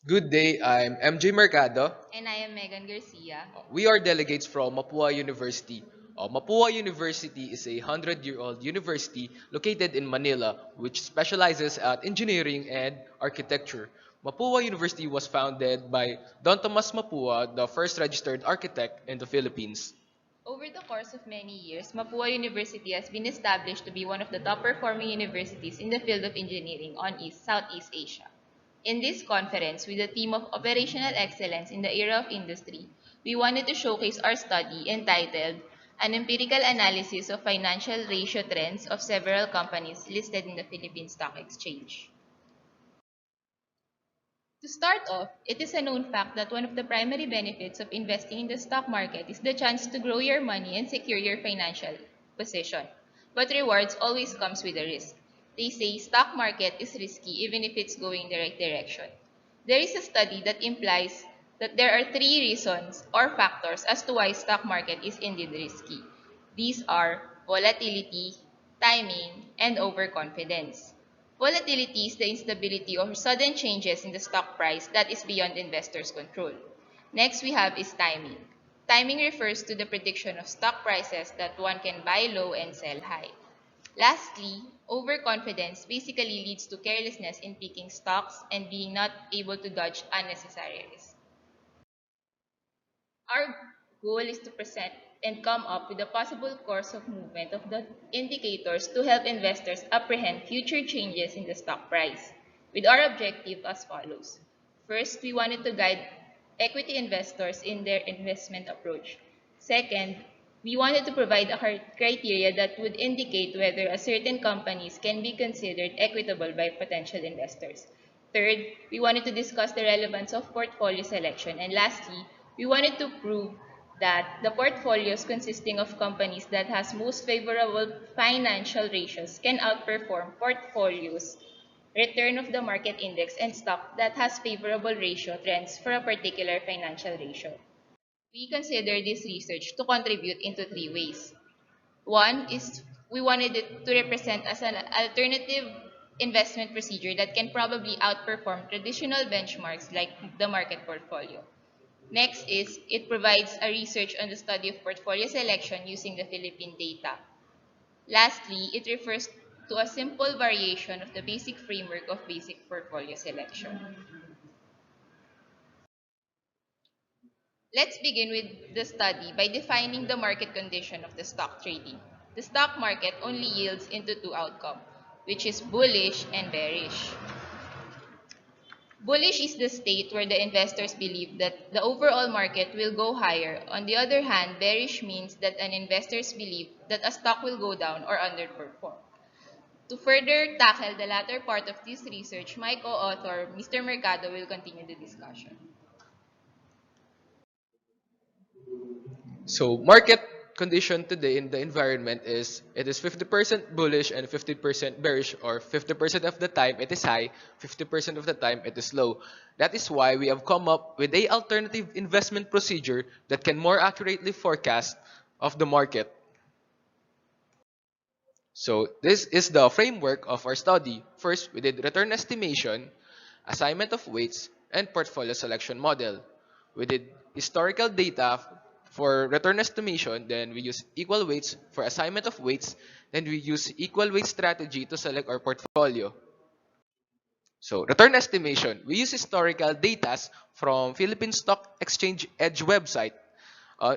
Good day, I'm MJ Mercado. And I am Megan Garcia. We are delegates from Mapua University. Mapua University is a 100-year-old university located in Manila, which specializes at engineering and architecture. Mapua University was founded by Don Tomas Mapua, the first registered architect in the Philippines. Over the course of many years, Mapua University has been established to be one of the top performing universities in the field of engineering on Southeast Asia. In this conference, with the theme of Operational Excellence in the Era of Industry, we wanted to showcase our study entitled An Empirical Analysis of Financial Ratio Trends of Several Companies Listed in the Philippine Stock Exchange. To start off, it is a known fact that one of the primary benefits of investing in the stock market is the chance to grow your money and secure your financial position. But rewards always comes with a risk. They say stock market is risky even if it's going the right direction. There is a study that implies that there are three reasons or factors as to why stock market is indeed risky. These are volatility, timing, and overconfidence. Volatility is the instability or sudden changes in the stock price that is beyond investors' control. Next we have is timing. Timing refers to the prediction of stock prices that one can buy low and sell high. Lastly, overconfidence basically leads to carelessness in picking stocks and being not able to dodge unnecessary risk. Our goal is to present and come up with a possible course of movement of the indicators to help investors apprehend future changes in the stock price, with our objective as follows. First, we wanted to guide equity investors in their investment approach. Second, we wanted to provide a criteria that would indicate whether a certain companies can be considered equitable by potential investors. Third, we wanted to discuss the relevance of portfolio selection. And lastly, we wanted to prove that the portfolios consisting of companies that has most favorable financial ratios can outperform portfolios return of the market index and stock that has favorable ratio trends for a particular financial ratio. We consider this research to contribute into three ways. One is we wanted it to represent as an alternative investment procedure that can probably outperform traditional benchmarks like the market portfolio. Next is it provides a research on the study of portfolio selection using the Philippine data. Lastly, it refers to a simple variation of the basic framework of basic portfolio selection. Let's begin with the study by defining the market condition of the stock trading. The stock market only yields into two outcomes, which is bullish and bearish. Bullish is the state where the investors believe that the overall market will go higher. On the other hand, bearish means that an investors believe that a stock will go down or underperform. To further tackle the latter part of this research, my co-author, Mr. Mercado, will continue the discussion. So market condition today in the environment is it is 50% bullish and 50% bearish, or 50% of the time it is high, 50% of the time it is low. That is why we have come up with a alternative investment procedure that can more accurately forecast of the market. So this is the framework of our study. First, we did return estimation, assignment of weights, and portfolio selection model. We did historical data for return estimation, then we use equal weights for assignment of weights, then we use equal weight strategy to select our portfolio. So return estimation, we use historical data from Philippine Stock Exchange Edge website,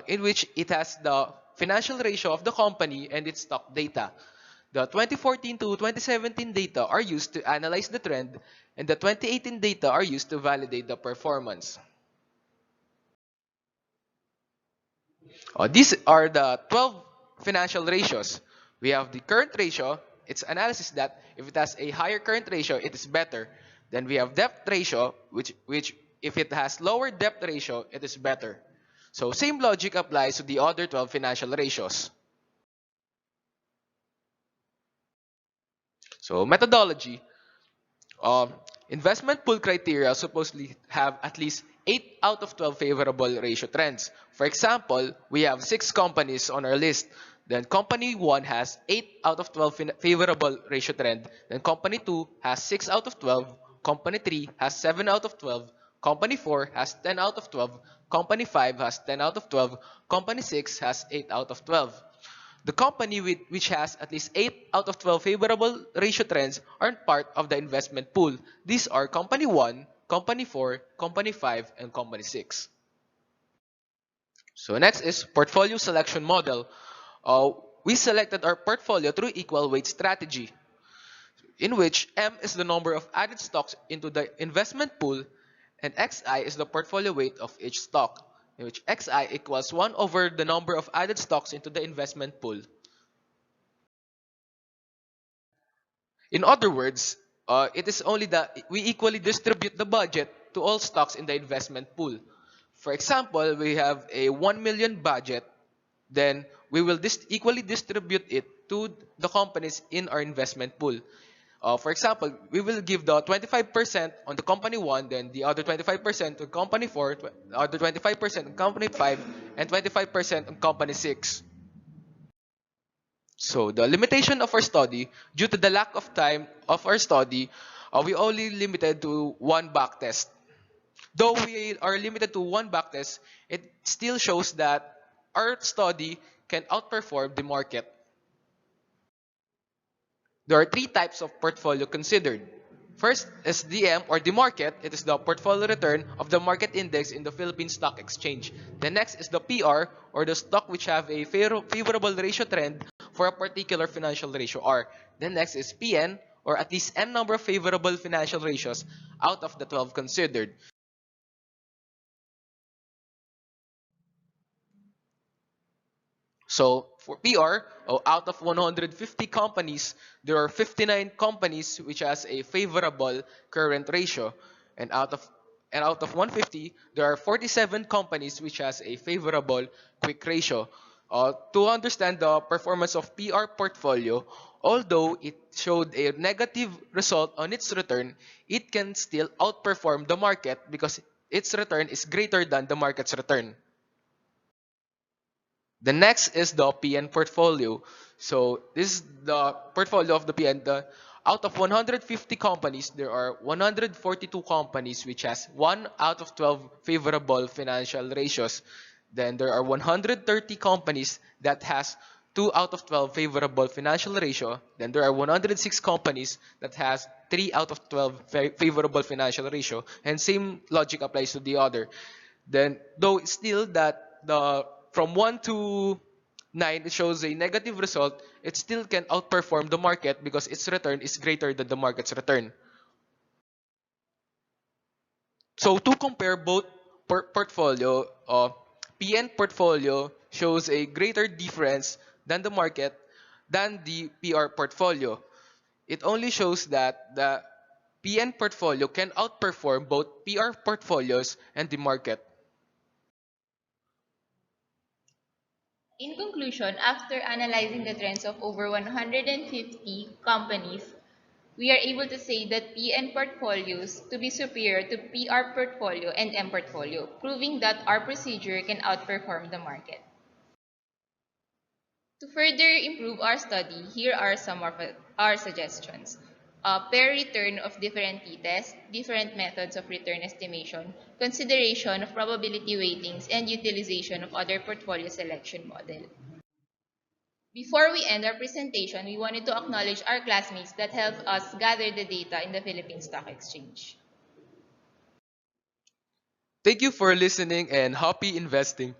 in which it has the financial ratio of the company and its stock data. The 2014 to 2017 data are used to analyze the trend, and the 2018 data are used to validate the performance. These are the 12 financial ratios. We have the current ratio. Its analysis that if it has a higher current ratio, it is better. Then we have debt ratio, which if it has lower debt ratio, it is better. So same logic applies to the other 12 financial ratios. So methodology. Um, Investment pool criteria supposedly have at least 8 out of 12 favorable ratio trends. For example, we have 6 companies on our list. Then company 1 has 8 out of 12 favorable ratio trend. Then company 2 has 6 out of 12. Company 3 has 7 out of 12. Company 4 has 10 out of 12, Company 5 has 10 out of 12, Company 6 has 8 out of 12. The company which has at least 8 out of 12 favorable ratio trends aren't part of the investment pool. These are Company 1, Company 4, Company 5, and Company 6. So next is portfolio selection model. Uh, we selected our portfolio through equal weight strategy, in which M is the number of added stocks into the investment pool and XI is the portfolio weight of each stock, in which XI equals 1 over the number of added stocks into the investment pool. In other words, it is only that we equally distribute the budget to all stocks in the investment pool. For example, we have a 1 million budget, then we will equally distribute it to the companies in our investment pool. For example, we will give the 25% on the company 1, then the other 25% to company 4, the other 25% on company 5, and 25% on company 6. So the limitation of our study, due to the lack of time of our study, we only limited to one back test. Though we are limited to one back test, it still shows that our study can outperform the market. There are three types of portfolio considered. First is DM or the market. It is the portfolio return of the market index in the Philippine Stock Exchange. The next is the PR or the stock which have a favorable ratio trend for a particular financial ratio R. The next is PN or at least N number of favorable financial ratios out of the 12 considered. So for PR, out of 150 companies, there are 59 companies which has a favorable current ratio, and out of 150, there are 47 companies which has a favorable quick ratio. To understand the performance of PR portfolio, although it showed a negative result on its return, it can still outperform the market because its return is greater than the market's return. The next is the PN portfolio. So this is the portfolio of the PN. Out of 150 companies, there are 142 companies which has 1 out of 12 favorable financial ratios. Then there are 130 companies that has 2 out of 12 favorable financial ratio. Then there are 106 companies that has 3 out of 12 favorable financial ratio. And same logic applies to the other. Then though still that the from 1 to 9 it shows a negative result, it still can outperform the market because its return is greater than the market's return. So to compare both portfolio, PN portfolio shows a greater difference than the market than the PR portfolio. It only shows that the PN portfolio can outperform both PR portfolios and the market. In conclusion, after analyzing the trends of over 150 companies, we are able to say that PN portfolios to be superior to PR portfolio and M portfolio, proving that our procedure can outperform the market. To further improve our study, here are some of our suggestions. Pair return of different t-tests, different methods of return estimation, consideration of probability weightings, and utilization of other portfolio selection model. Before we end our presentation, we wanted to acknowledge our classmates that helped us gather the data in the Philippine Stock Exchange. Thank you for listening and happy investing.